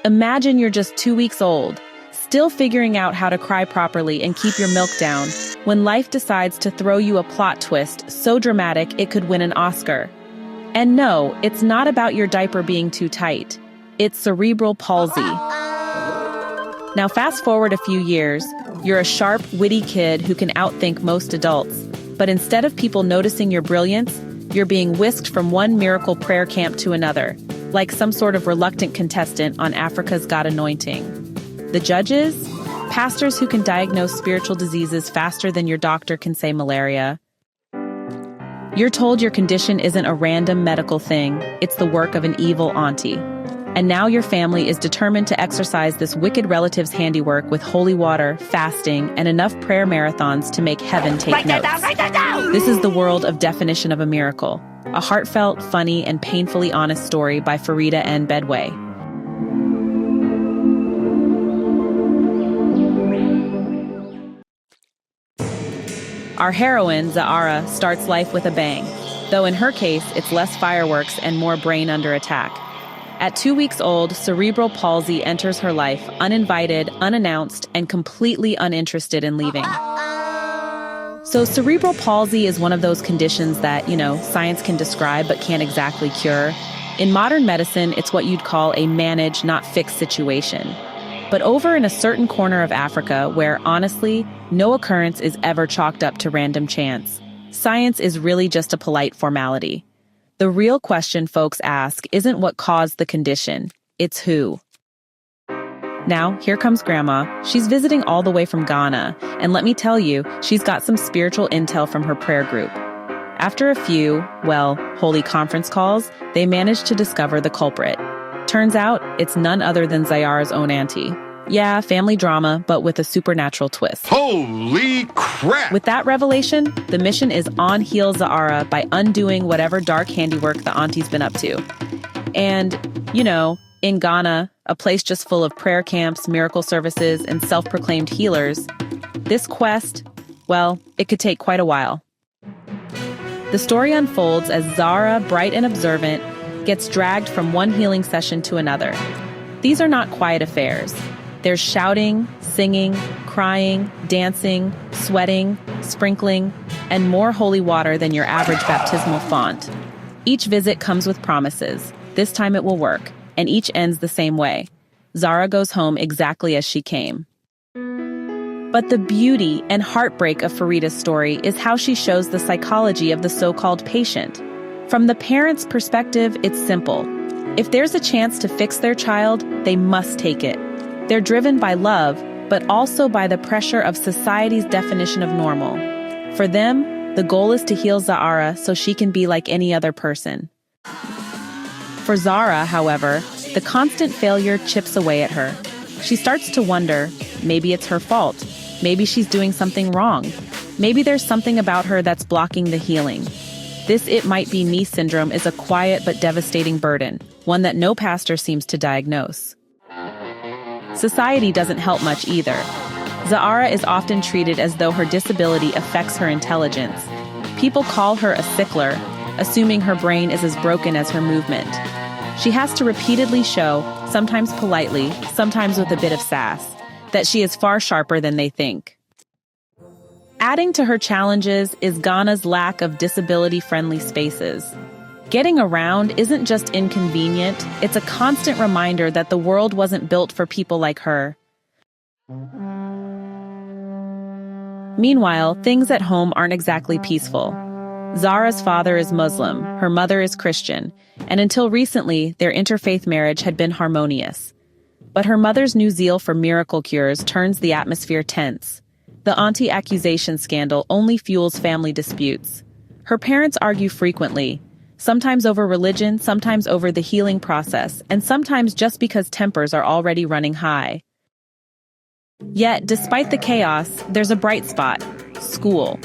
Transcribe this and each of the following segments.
Imagine you're just 2 weeks old, still figuring out how to cry properly and keep your milk down, when life decides to throw you a plot twist so dramatic it could win an Oscar. And no, it's not about your diaper being too tight. It's cerebral palsy. Now fast forward a few years, you're a sharp, witty kid who can outthink most adults. But instead of people noticing your brilliance, you're being whisked from one miracle prayer camp to another, like some sort of reluctant contestant on Africa's Got Anointing. The judges? Pastors who can diagnose spiritual diseases faster than your doctor can say malaria. You're told your condition isn't a random medical thing, it's the work of an evil auntie. And now your family is determined to exorcise this wicked relative's handiwork with holy water, fasting, and enough prayer marathons to make heaven take notes. Write that down! This is the world of Definition of a Miracle, a heartfelt, funny, and painfully honest story by Farida and Bedwei. Our heroine, Zaara, starts life with a bang, though in her case, it's less fireworks and more brain under attack. At 2 weeks old, cerebral palsy enters her life, uninvited, unannounced, and completely uninterested in leaving. So cerebral palsy is one of those conditions that, science can describe but can't exactly cure. In modern medicine, it's what you'd call a manage, not fix situation. But over in a certain corner of Africa where, honestly, no occurrence is ever chalked up to random chance, science is really just a polite formality. The real question folks ask isn't what caused the condition, it's who. Now, here comes Grandma. She's visiting all the way from Ghana, and let me tell you, she's got some spiritual intel from her prayer group. After a few, holy conference calls, they managed to discover the culprit. Turns out, it's none other than Zaara's own auntie. Yeah, family drama, but with a supernatural twist. Holy crap! With that revelation, the mission is on heal Zaara by undoing whatever dark handiwork the auntie's been up to. And, in Ghana, a place just full of prayer camps, miracle services, and self-proclaimed healers, this quest, it could take quite a while. The story unfolds as Zaara, bright and observant, gets dragged from one healing session to another. These are not quiet affairs. There's shouting, singing, crying, dancing, sweating, sprinkling, and more holy water than your average baptismal font. Each visit comes with promises. This time it will work, and each ends the same way. Zaara goes home exactly as she came. But the beauty and heartbreak of Farida's story is how she shows the psychology of the so-called patient. From the parent's perspective, it's simple. If there's a chance to fix their child, they must take it. They're driven by love, but also by the pressure of society's definition of normal. For them, the goal is to heal Zaara so she can be like any other person. For Zaara, however, the constant failure chips away at her. She starts to wonder, maybe it's her fault. Maybe she's doing something wrong. Maybe there's something about her that's blocking the healing. This it might be me syndrome is a quiet but devastating burden, one that no pastor seems to diagnose. Society doesn't help much either. Zaara is often treated as though her disability affects her intelligence. People call her a sickler, assuming her brain is as broken as her movement. She has to repeatedly show, sometimes politely, sometimes with a bit of sass, that she is far sharper than they think. Adding to her challenges is Ghana's lack of disability-friendly spaces. Getting around isn't just inconvenient, it's a constant reminder that the world wasn't built for people like her. Meanwhile, things at home aren't exactly peaceful. Zaara's father is Muslim, her mother is Christian, and until recently, their interfaith marriage had been harmonious. But her mother's new zeal for miracle cures turns the atmosphere tense. The auntie accusation scandal only fuels family disputes. Her parents argue frequently, sometimes over religion, sometimes over the healing process, and sometimes just because tempers are already running high. Yet, despite the chaos, there's a bright spot: school.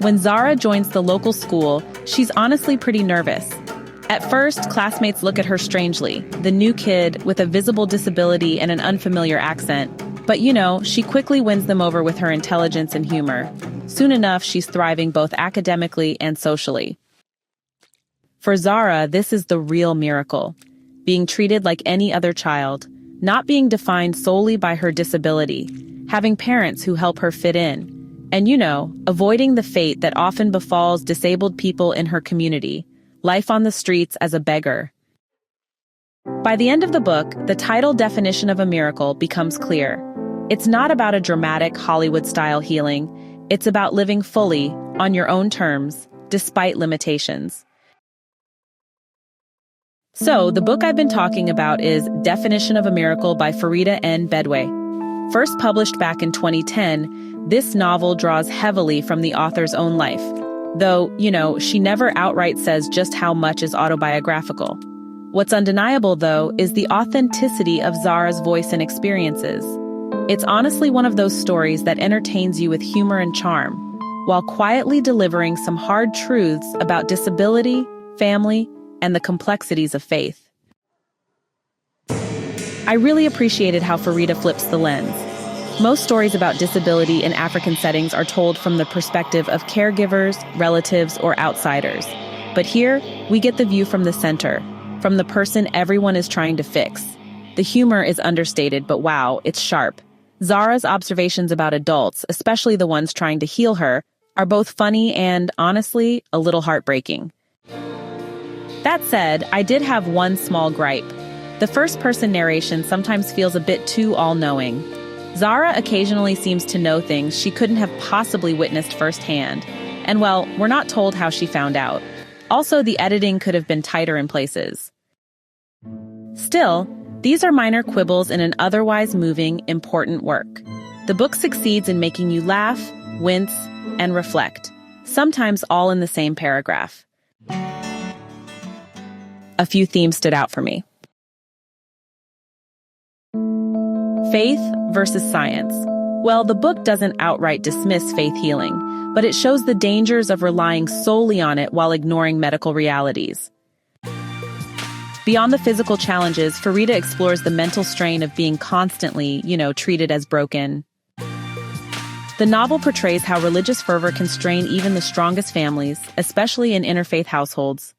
When Zaara joins the local school, she's honestly pretty nervous. At first, classmates look at her strangely, the new kid with a visible disability and an unfamiliar accent. But she quickly wins them over with her intelligence and humor. Soon enough, she's thriving both academically and socially. For Zaara, this is the real miracle. Being treated like any other child, not being defined solely by her disability, having parents who help her fit in, and avoiding the fate that often befalls disabled people in her community, life on the streets as a beggar. By the end of the book, the title definition of a miracle becomes clear. It's not about a dramatic Hollywood-style healing. It's about living fully, on your own terms, despite limitations. So, the book I've been talking about is Definition of a Miracle by Farida and Bedwei. First published back in 2010, this novel draws heavily from the author's own life. Though, she never outright says just how much is autobiographical. What's undeniable, though, is the authenticity of Zaara's voice and experiences. It's honestly one of those stories that entertains you with humor and charm, while quietly delivering some hard truths about disability, family, and the complexities of faith. I really appreciated how Farida flips the lens. Most stories about disability in African settings are told from the perspective of caregivers, relatives, or outsiders. But here, we get the view from the center, from the person everyone is trying to fix. The humor is understated, but wow, it's sharp. Zaara's observations about adults, especially the ones trying to heal her, are both funny and, honestly, a little heartbreaking. That said, I did have one small gripe. The first-person narration sometimes feels a bit too all-knowing. Zaara occasionally seems to know things she couldn't have possibly witnessed firsthand. And well, we're not told how she found out. Also, the editing could have been tighter in places. Still, these are minor quibbles in an otherwise moving, important work. The book succeeds in making you laugh, wince, and reflect, sometimes all in the same paragraph. A few themes stood out for me. Faith versus science. Well, the book doesn't outright dismiss faith healing, but it shows the dangers of relying solely on it while ignoring medical realities. Beyond the physical challenges, Farida explores the mental strain of being constantly, treated as broken. The novel portrays how religious fervor can strain even the strongest families, especially in interfaith households.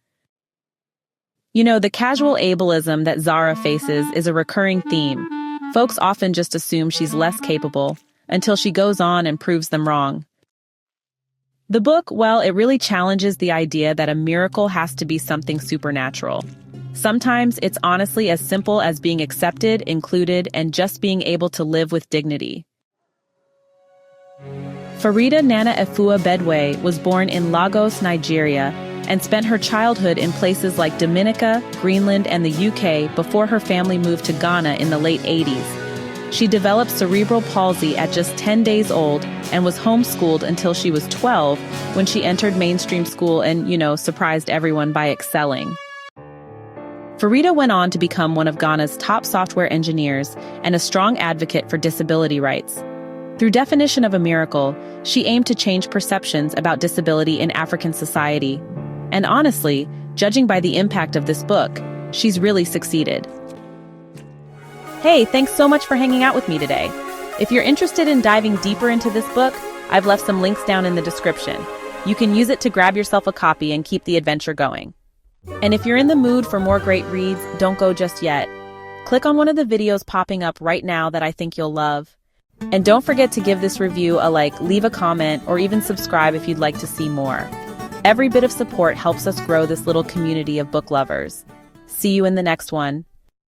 The casual ableism that Zaara faces is a recurring theme. Folks often just assume she's less capable, until she goes on and proves them wrong. The book, well, it really challenges the idea that a miracle has to be something supernatural. Sometimes it's honestly as simple as being accepted, included, and just being able to live with dignity. Farida Nana Efua Bedwei was born in Lagos, Nigeria, and spent her childhood in places like Dominica, Greenland, and the UK before her family moved to Ghana in the late 80s. She developed cerebral palsy at just 10 days old and was homeschooled until she was 12 when she entered mainstream school and, surprised everyone by excelling. Farida went on to become one of Ghana's top software engineers and a strong advocate for disability rights. Through Definition of a Miracle, she aimed to change perceptions about disability in African society. And honestly, judging by the impact of this book, she's really succeeded. Hey, thanks so much for hanging out with me today. If you're interested in diving deeper into this book, I've left some links down in the description. You can use it to grab yourself a copy and keep the adventure going. And if you're in the mood for more great reads, don't go just yet. Click on one of the videos popping up right now that I think you'll love. And don't forget to give this review a like, leave a comment, or even subscribe if you'd like to see more. Every bit of support helps us grow this little community of book lovers. See you in the next one.